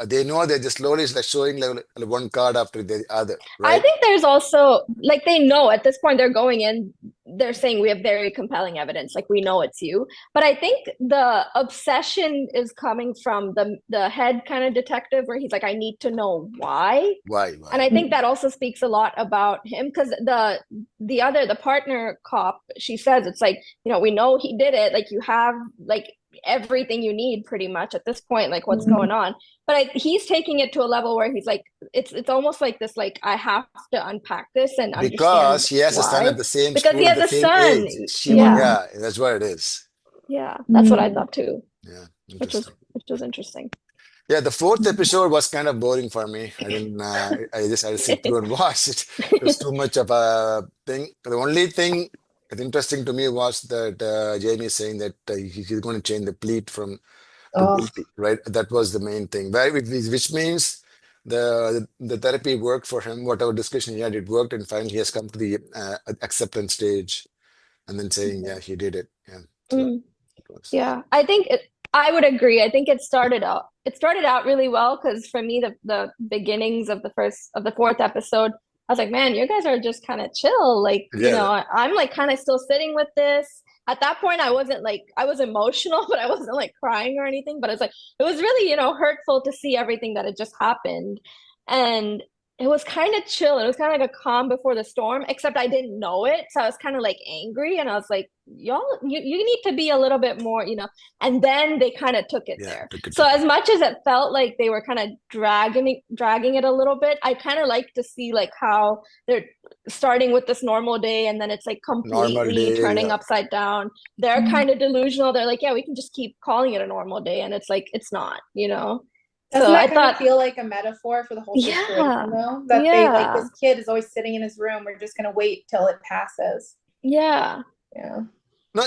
they know they're just slowly like showing like one card after the other, I right? think there's also like they know at this point they're going in, they're saying we have very compelling evidence, like we know it's you. But I think the obsession is coming from the head kind of detective where he's like, I need to know why. Why? And I think that also speaks a lot about him, because the partner cop, she says it's like, you know, we know he did it. Like you have like everything you need pretty much at this point, like what's going on. But he's taking it to a level where he's like, it's almost like this, like I have to unpack this and understand Because he has a son why. at the same Because he school, at has the a same son. age. Yeah. Yeah, that's what it is. Yeah, that's what I thought too. Yeah, which interesting. was interesting. Yeah, the fourth episode was kind of boring for me. I didn't. I just had to sit through and watch it. There's too much of a thing. The only thing that's interesting to me was that Jamie saying that he's going to change the plea from to guilty. Right, that was the main thing. Which means the therapy worked for him. Whatever discussion he had, it worked, and finally he has come to the acceptance stage, and then saying, "Yeah, he did it." Yeah. So it was. Yeah, I would agree. I think it started out really well, because for me the beginnings of the fourth episode, I was like, man, you guys are just kind of chill. Like, you Yeah. know, I'm like kind of still sitting with this. At that point, I wasn't like, I was emotional, but I wasn't like crying or anything. But it's like, it was really, you know, hurtful to see everything that had just happened. And it was kind of chill. It was kind of like a calm before the storm, except I didn't know it. So I was kind of like angry, and I was like, y'all, you need to be a little bit more, you know. And then they kind of took it there. So as much as it felt like they were kind of dragging it a little bit, I kind of like to see like how they're starting with this normal day, and then it's like completely turning upside down. They're kind of delusional. They're like, yeah, we can just keep calling it a normal day, and it's like, it's not, you know. Doesn't that kind of feel like a metaphor for the whole situation, though? That they like, this kid is always sitting in his room. We're just gonna wait till it passes. Yeah. Yeah. No,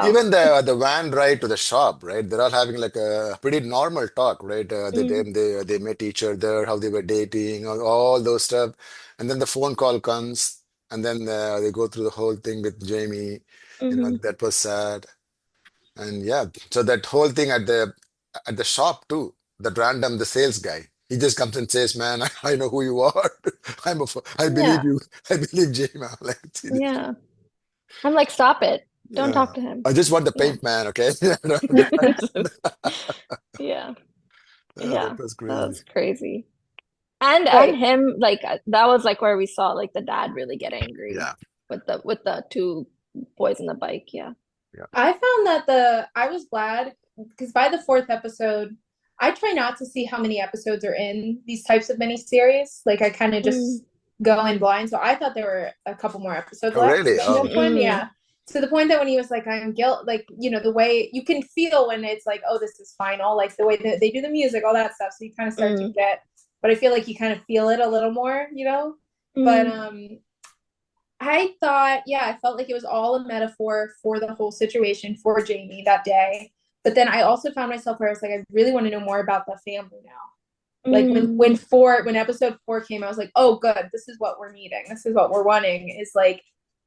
even the van ride to the shop, right? They're all having like a pretty normal talk, right? They met each other, how they were dating, all those stuff, and then the phone call comes, and then they go through the whole thing with Jamie. You know, that was sad, and yeah, so that whole thing at the shop too. That random the sales guy, he just comes and says, "Man, I know who you are. I believe you. I believe Jamie." I'm like, yeah. I'm like, stop it. Don't talk to him. I just want the paint man, okay? Yeah. That was crazy. That was crazy. And him, like that was like where we saw like the dad really get angry. Yeah. With the two boys on the bike. Yeah. I found that I was glad because by the fourth episode, I try not to see how many episodes are in these types of miniseries. Like I kind of just go in blind. So I thought there were a couple more episodes Oh, left. really? Oh, Yeah. To the point that when he was like, I'm guilt, like, you know, the way you can feel when it's like, oh, this is final, like the way that they do the music, all that stuff. So you kind of start to get, but I feel like you kind of feel it a little more, you know? But I thought, yeah, I felt like it was all a metaphor for the whole situation for Jamie that day. But then I also found myself where I was like, I really want to know more about the family now. Like when episode 4 came, I was like, oh, good, this is what we're needing. This is what we're wanting, is like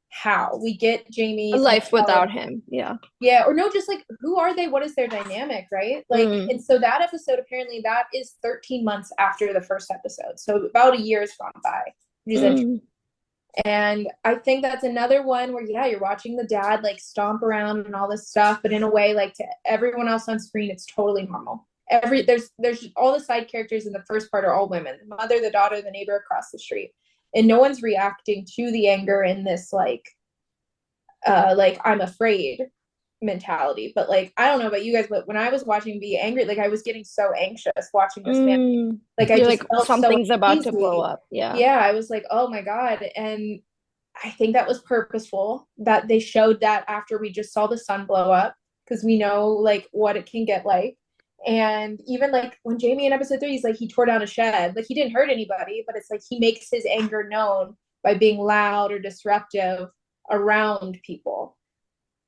how we get Jamie a life without him. Yeah. Yeah, or no, just like who are they? What is their dynamic, right? Like, and so that episode apparently that is 13 months after the first episode, so about a year has gone by, which is interesting. And I think that's another one where, yeah, you're watching the dad like stomp around and all this stuff, but in a way, like to everyone else on screen, it's totally normal. There's all the side characters in the first part are all women, the mother, the daughter, the neighbor across the street, and no one's reacting to the anger in this like I'm afraid mentality. But like, I don't know about you guys, but when I was watching Be Angry, like I was getting so anxious watching this family. Like I You're just like felt something's so about to uneasy. blow up. Yeah. Yeah, I was like, oh my God. And I think that was purposeful that they showed that after we just saw the sun blow up, because we know like what it can get like. And even like when Jamie in episode 3, he's like, he tore down a shed, like he didn't hurt anybody, but it's like he makes his anger known by being loud or disruptive around people,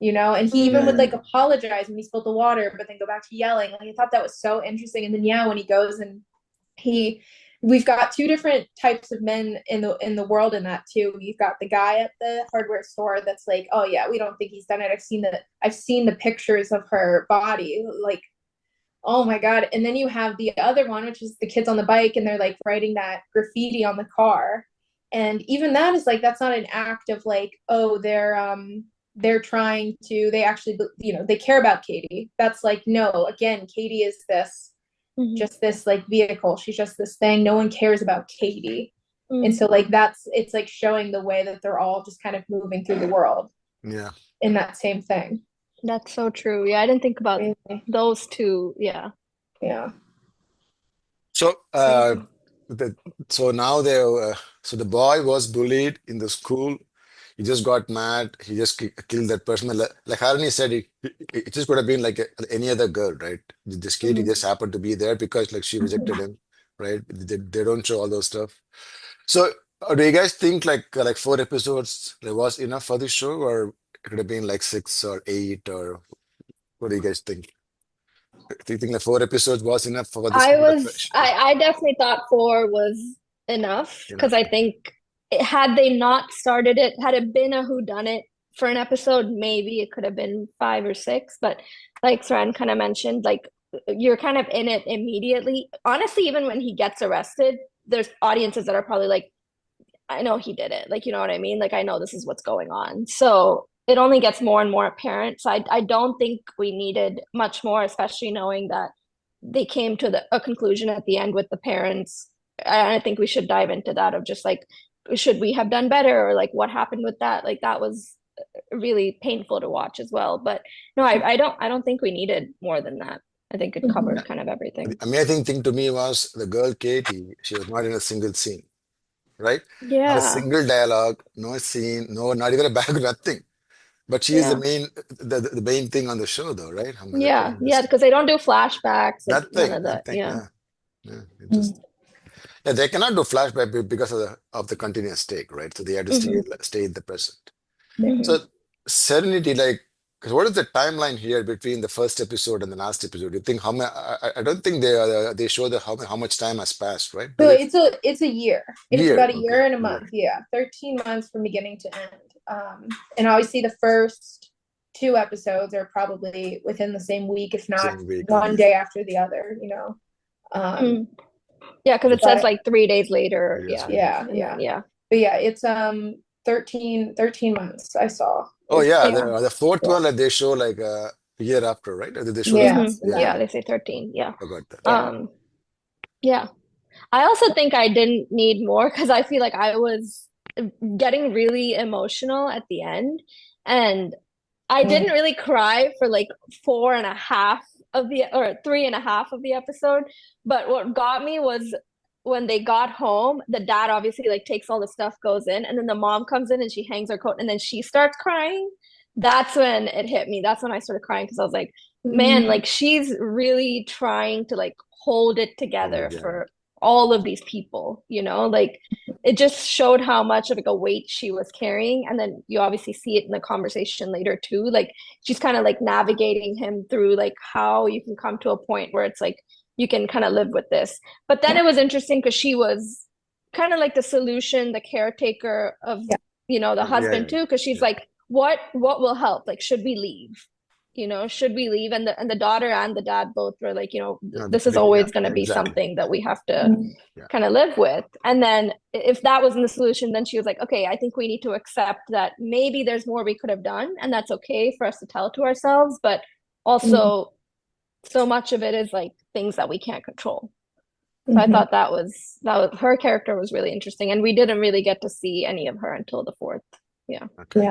you know. And he even would like apologize when he spilled the water, but then go back to yelling. Like I thought that was so interesting. And then yeah, when he goes and we've got two different types of men in the world in that too. You've got the guy at the hardware store that's like, oh yeah, we don't think he's done it. I've seen the pictures of her body, like, oh my God. And then you have the other one, which is the kids on the bike, and they're like writing that graffiti on the car. And even that is like, that's not an act of like, oh, they're trying to, they actually, you know, they care about Katie. That's like, no, again, Katie is this, just this like vehicle. She's just this thing. No one cares about Katie. And so like, it's like showing the way that they're all just kind of moving through the world. yeah. In that same thing. That's so true. Yeah, I didn't think about those two. Yeah. Yeah. So, so now so the boy was bullied in the school. He just got mad. He just killed that person. Like Harini said, it just could have been like any other girl, right? This Katie just happened to be there because like she rejected him, right? They don't show all those stuff. So, do you guys think like 4 episodes was enough for this show, or it could have been like 6 or 8, or what do you guys think? Do you think like 4 episodes was enough for this kind of show? I definitely thought 4 was enough, because I think had they not started it, had it been a whodunit for an episode, maybe it could have been 5 or 6. But like Seren kind of mentioned, like you're kind of in it immediately. Honestly, even when he gets arrested, there's audiences that are probably like, I know he did it. Like, you know what I mean? Like, I know this is what's going on. So it only gets more and more apparent. So I don't think we needed much more, especially knowing that they came to a conclusion at the end with the parents. I think we should dive into that, of just like, should we have done better, or like what happened with that? Like that was really painful to watch as well. But no, I don't think we needed more than that. I think it covered kind of everything. Amazing thing to me was the girl Katie. She was not in a single scene, right? Not a Yeah. single dialogue, no scene, no, not even a bag, nothing. But she is the main thing on the show, though, right? I mean, Yeah, because they don't do flashbacks, like none of that. Nothing, Yeah. Interesting. Yeah, they cannot do flashback because of the continuous take, right? So they have to stay in the present. So Serenity, like, because what is the timeline here between the first episode and the last episode? You think how many? I don't think they show how much time has passed, right? So it's a year. It's about a year and a month. Yeah, 13 months from beginning to end. And obviously the first 2 episodes are probably within the same week, if not one day after the other. You know. Yeah, because it says like 3 days later. Yeah. But yeah, it's 13 months I saw. Oh yeah, the fourth one that they show like a year after, right? Or did they show yeah, they say 13. Yeah. I got that. Yeah. I also think I didn't need more, because I feel like I was getting really emotional at the end, and I didn't really cry for like 4.5 of the, or 3.5 of the episode. But what got me was when they got home, the dad obviously like takes all the stuff, goes in, and then the mom comes in and she hangs her coat and then she starts crying. That's when it hit me. That's when I started crying because I was like, man, like she's really trying to like hold it together for all of these people, like it just showed how much of like a weight she was carrying. And then you obviously see it in the conversation later too. Like she's kind of like navigating him through like how you can come to a point where it's like you can kind of live with this. But then it was interesting because she was kind of like the solution, the caretaker of the husband too, because she's like, what will help? Like, should we leave? Should we leave? And the daughter and the dad both were like, this is always going to be something that we have to kind of live with. And then if that wasn't the solution, then she was like, okay, I think we need to accept that maybe there's more we could have done, and that's okay for us to tell to ourselves. But also, so much of it is like things that we can't control. So I thought that was her character was really interesting, and we didn't really get to see any of her until the fourth. Yeah. Okay.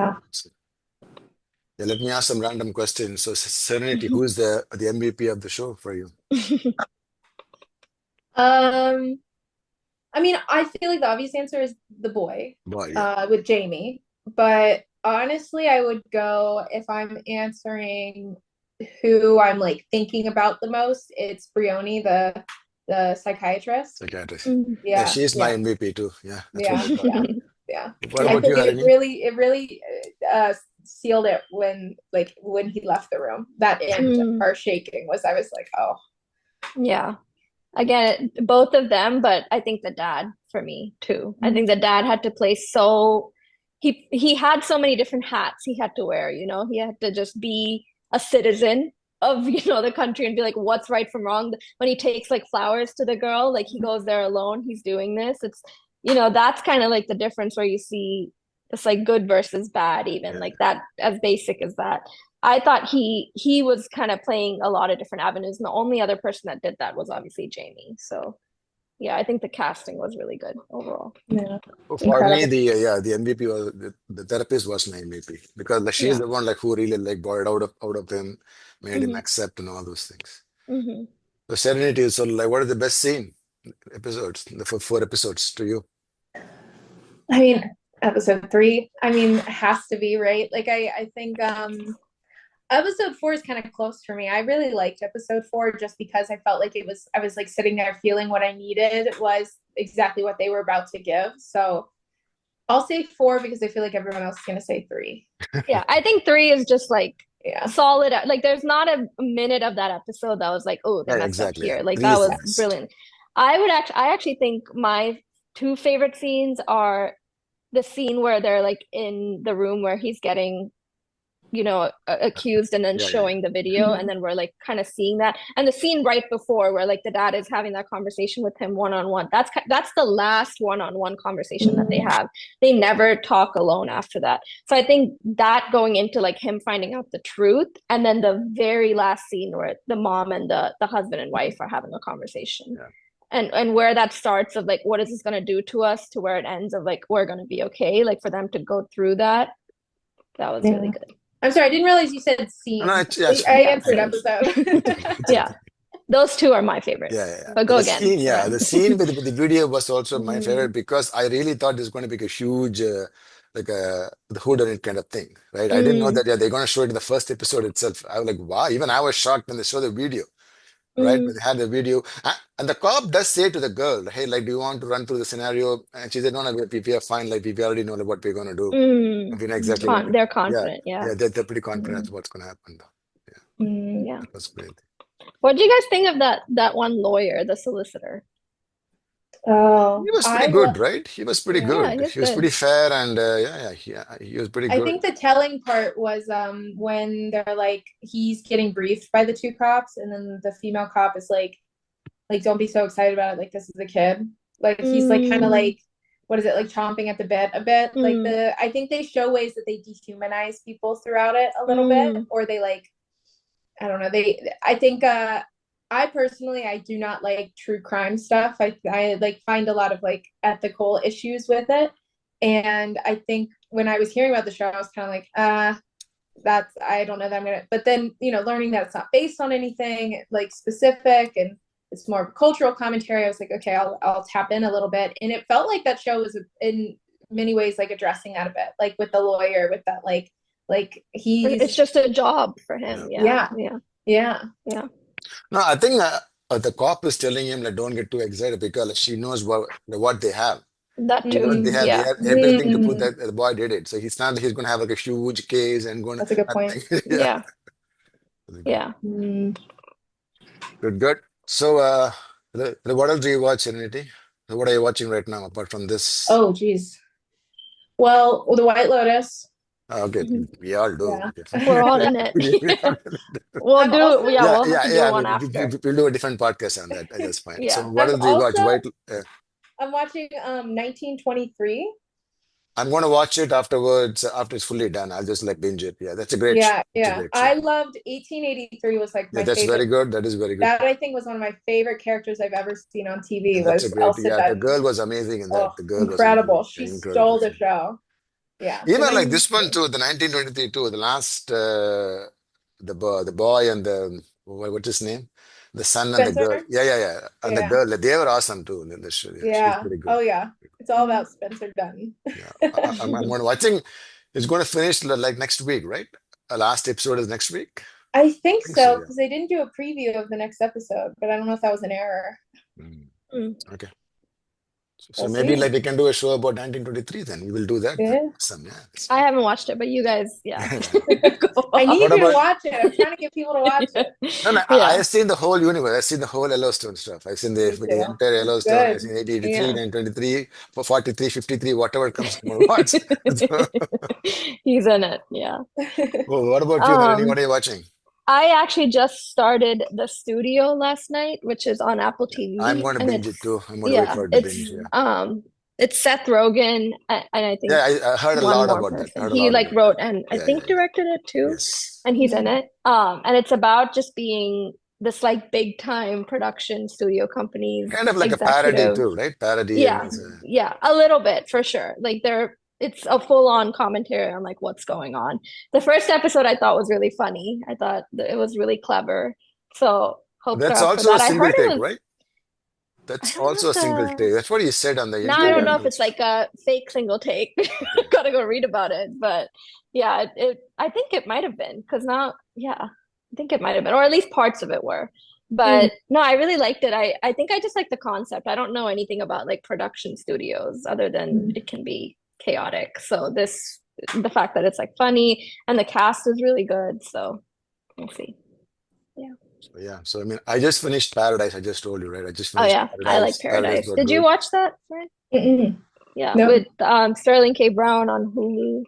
Yeah, let me ask some random questions. So, Serenity, who is the MVP of the show for you? I mean, I feel like the obvious answer is the boy, with Jamie. But honestly, I would go, if I'm answering who I'm like thinking about the most, it's Brioni, the psychiatrist. Yeah, she's my MVP too. Yeah. What I about you, think Harini? it really sealed it when he left the room. That end, our shaking I was like, oh. Yeah. Again, both of them, but I think the dad for me too. I think the dad had to play he had so many different hats he had to wear, he had to just be a citizen of the country and be like, what's right from wrong. When he takes like flowers to the girl, like he goes there alone, he's doing this. It's that's kind of like the difference where you see it's like good versus bad, even like that, as basic as that. I thought he was kind of playing a lot of different avenues, and the only other person that did that was obviously Jamie. So yeah, I think the casting was really good overall. Yeah. For me, the MVP was the therapist was my MVP, because like, she's the one like who really like got it out of him, made him accept and all those things. So Serenity is like, what is the best scene episodes? The four episodes to you? I mean, episode 3. I mean, it has to be, right. Like I think episode 4 is kind of close for me. I really liked episode 4 just because I felt like I was like sitting there feeling what I needed was exactly what they were about to give. So I'll say 4 because I feel like everyone else is going to say 3. Yeah, I think 3 is just like solid. Like there's not a minute of that episode that was like, oh, they messed up here. Like that was brilliant. I actually think my 2 favorite scenes are the scene where they're like in the room where he's getting accused, and then showing the video, and then we're like kind of seeing that, and the scene right before where like the dad is having that conversation with him one-on-one. That's the last one-on-one conversation that they have. They never talk alone after that. So I think that going into like him finding out the truth, and then the very last scene where the mom and the husband and wife are having a conversation, and where that starts of like, what is this going to do to us, to where it ends of like, we're going to be okay, like for them to go through that was really good. I'm sorry, I didn't realize you said scene. No, I answered episode. Yeah, those 2 are my favorites. But go again. The scene with the video was also my favorite, because I really thought this was going to be a huge, like the whodunit kind of thing, right? I didn't know that they're going to show it in the first episode itself. I was like, wow! Even I was shocked when they showed the video. Right, when they had the video, and the cop does say to the girl, "Hey, like, do you want to run through the scenario?" And she said, "No, no, we are fine. Like, we already know what we're gonna do. We know exactly." They're confident. They're pretty confident what's gonna happen, though. Yeah, that was great. What do you guys think of that one lawyer, the solicitor? Oh, he was pretty good, right? He was pretty good. Yeah, he was pretty fair, and he was pretty good. I think the telling part was when they're like, he's getting briefed by the 2 cops, and then the female cop is like don't be so excited about it, like this is a kid. Like he's like kind of like, what is it, like chomping at the bit a bit. Like I think they show ways that they dehumanize people throughout it a little bit, or they like, I don't know, I think I personally, I do not like true crime stuff. I like find a lot of like ethical issues with it. And I think when I was hearing about the show, I was kind of like, I don't know that I'm gonna, but then, learning that it's not based on anything like specific and it's more of a cultural commentary, I was like, okay, I'll tap in a little bit. And it felt like that show was in many ways like addressing that a bit, like with the lawyer, with that, like It's just a job for him. Yeah. No, I think the cop is telling him like don't get too excited because she knows what they have. That too. What they have, Yeah. they have everything to prove that the boy did it. So he's not he's going to have like a huge case and going That's a good point. Yeah. Good. Yeah. Good. So, what else do you watch, Serenity? So what are you watching right now apart from this? Oh, geez. Well, The White Lotus. Okay, we all do. Yeah. Okay. We're all in it. We'll have to do one after. We'll do a different podcast on that. That's fine. Yeah. So, what else do you watch? I'm watching 1923. I'm going to watch it afterwards after it's fully done. I'll just like binge it. Yeah, that's a great show. Yeah. Great show. I loved 1883 was like my that's favorite. very good. That is very good. That I think was one of my favorite characters I've ever seen on TV. And that's was a great. Elsa Yeah, the Dutton. girl was amazing in that. Oh, The girl incredible. was She incredible. stole the show. Yeah. Even like this one too, the 1923 too, the last the boy and the what's his name? The son and the girl. Spencer? Yeah. And the girl, they were awesome too in the show. Yeah. She's pretty good. Oh yeah. It's all about Spencer Dutton. Yeah. I'm going to, I think it's going to finish like next week, right? Last episode is next week. I think so, yeah. because they didn't do a preview of the next episode, but I don't know if that was an error. Okay. So We'll maybe see. like we can do a show about 1923 then. We will do that. Yeah. Awesome, yeah. I haven't watched it, but you guys, yeah. I need What you to about- watch it. I'm trying to get people to watch it. No, Yeah. I've seen the whole universe. I've seen the whole Yellowstone stuff. I've seen the too. entire Yellowstone. I've Good. seen 1883, Yeah. 923, 43, 53, whatever comes to my watch. He's in it. Yeah. Well, what about you, Harini? What are you watching? I actually just started The Studio last night, which is on Apple TV. I'm going to and binge it it's- too. I'm going to wait Yeah, for it to binge. Yeah, it's Seth Rogen, and I think I heard a one lot more about that. person. I heard a He lot like about wrote and I Yeah, think yeah. directed it too, Yes. and he's in it. And it's about just being this like big time production studio companies Kind of like a parody executive. too, right? Parody. Yeah, And it's a- yeah, a little bit for sure. Like it's a full on commentary on like what's going on. The first episode I thought was really funny. I thought that it was really clever. So hope That's they're up for also a that. I single heard it take, was. right? That's I don't know also a if single the- take. That's what you said on the Now I don't know if interview. it's like a fake single take. Gotta go read about it. But yeah, I think it might have been because now, yeah, I think it might have been, or at least parts of it were. But no, I really liked it. I think I just like the concept. I don't know anything about like production studios other than it can be chaotic. So the fact that it's like funny and the cast is really good. So we'll see. So, yeah. So I mean, I just finished Paradise. I just told you, right? I just Oh finished yeah, I like Paradise. got Did you good. watch that, Fred? Mm-mm. Yeah, No. with Sterling K. Brown on Hulu.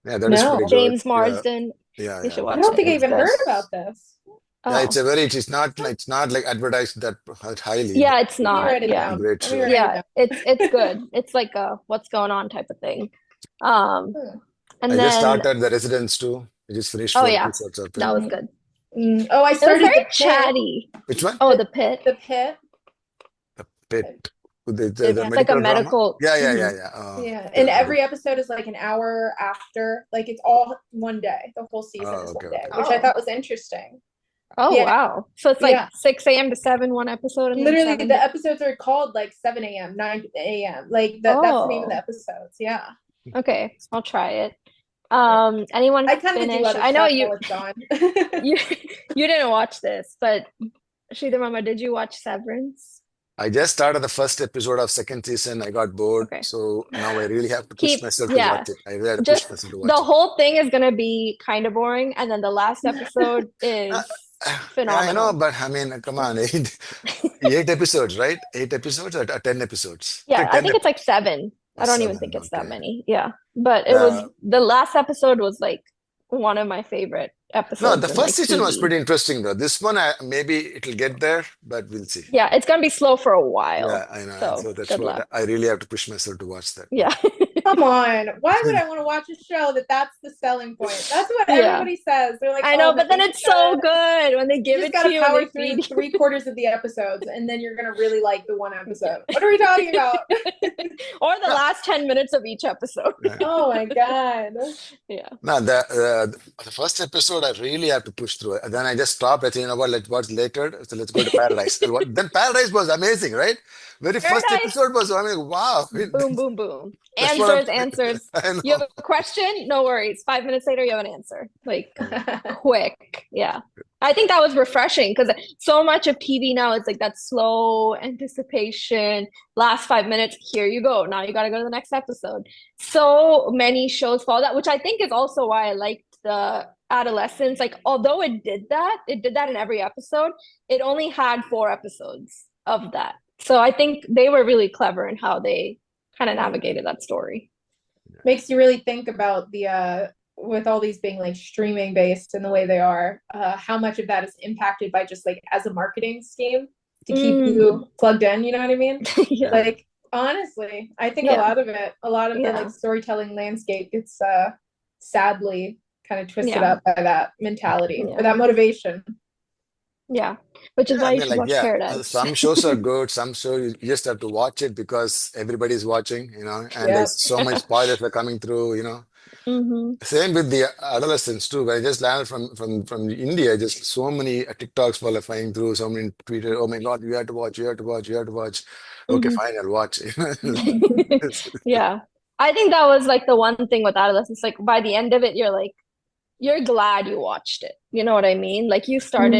Yeah, that is No. pretty good. James Marsden. Yeah. You should I watch don't it. think I It's even good. heard about this. Yeah, Oh. it's not like advertised that highly. Yeah, it's Let me not. write it Yeah. down. Great Let me show. write it Yeah, down. it's good. It's like a what's going on type of thing. And I then just started The Residence too. I just finished Oh, 4 yeah. episodes of it. that was good. Oh, I It was started very The Pit. chatty. Which one? Oh, The Pit. The Pit. The Pit. The It's like a medical drama? medical. Yeah. Mhm. Oh, Yeah, and every episode is like an hour after, like it's all one day. The whole season is okay, one day, okay. which I Oh. thought was interesting. Oh Yeah. wow! So it's like Yeah. 6 a.m. to 7 one episode, and then Literally, 7 the episodes are called like 7 a.m., 9 a.m. Like that's the name of the Oh. episodes. Yeah, Okay, I'll try it. Anyone I kind of do finish? other I know stuff you while it's on. you didn't watch this, but Sridhar Mama, did you watch Severance? I just started the first episode of second season. I got bored, Okay. so now I really have to push myself to yeah. watch it. I really have to Just push myself to the watch it. whole thing is gonna be kind of boring, and then the last episode is Yeah, I phenomenal. know, but I mean, come on, 8 episodes, right? 8 episodes or 10 episodes? Yeah, I 10 think it's like 7. I don't even 7, think it's that okay. many. Yeah, but it was the last episode was like one of my favorite episodes. No, the in, first like, season was TV. pretty interesting though. This one, maybe it'll get there, but we'll see. Yeah, it's gonna be slow for a while. Yeah, I know. So, So that's good what luck. I really have to push myself to watch that. Yeah. Come on. Why would I want to watch a show that's the selling point? That's what everybody says. They're like, I know, oh, but then it's so good when they you give just it gotta to you power and they through feed you. 3/4 of the episodes, and then you're gonna really like the one episode. What are we talking about? Or the last 10 minutes of each episode. Oh my god. Yeah. No, the first episode I really have to push through. Then I just stopped. I think, you know what, let's watch later. So let's go to Paradise. Then Paradise was amazing, right? Very first Paradise. episode was, I mean, wow. Boom, boom, boom. That's what Answers. I You have know. a question? No worries. 5 minutes later, you have an answer. Like quick. Yeah. I think that was refreshing because so much of TV now is like that slow anticipation. Last 5 minutes, here you go. Now you got to go to the next episode. So many shows follow that, which I think is also why I liked the Adolescence. Like, although it did that in every episode, it only had 4 episodes of that. So I think they were really clever in how they kind of navigated that story. Makes you really think about the with all these being like streaming based in the way they are, how much of that is impacted by just like as a marketing scheme to keep you plugged in, you know what I mean? Yeah. Like honestly, I think a lot of the like storytelling landscape gets sadly kind of twisted up by that mentality or that motivation. Yeah, which is Yeah, why I you mean, should like, watch Paradise. some shows are good. Some shows you just have to watch it because everybody's watching, you know, and there's so many spoilers are coming through, you know. Same with the Adolescence too. When I just landed from India, just so many TikToks flying through, so many tweeted, "Oh my God, you have to watch, you have to watch, you have to watch." Okay, fine, I'll watch. Yeah, I think that was like the one thing with Adolescence. Like by the end of it, you're glad you watched it. You know what I mean? Like you said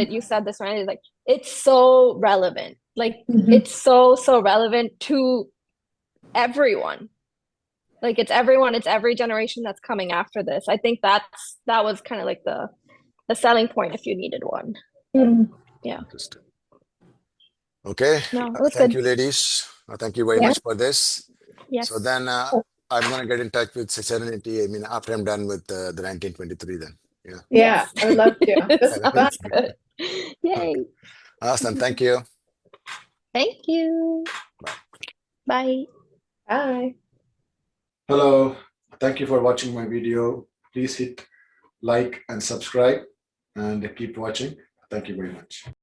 this right. It's like it's so relevant. Like it's so relevant to everyone. Like it's everyone, it's every generation that's coming after this. I think that was kind of like the selling point if you needed one. Yeah. Okay. No, it was Thank good. you, ladies. Thank you very much for this. Yes. So then I'm gonna get in touch with Serenity. I mean, after I'm done with the 1923, then. Yeah. Yeah, I would love to. This is fun. Good. Yay. Okay. Awesome. Thank you. Thank you. Bye. Bye. Hello. Thank you for watching my video. Please hit like and subscribe and keep watching. Thank you very much.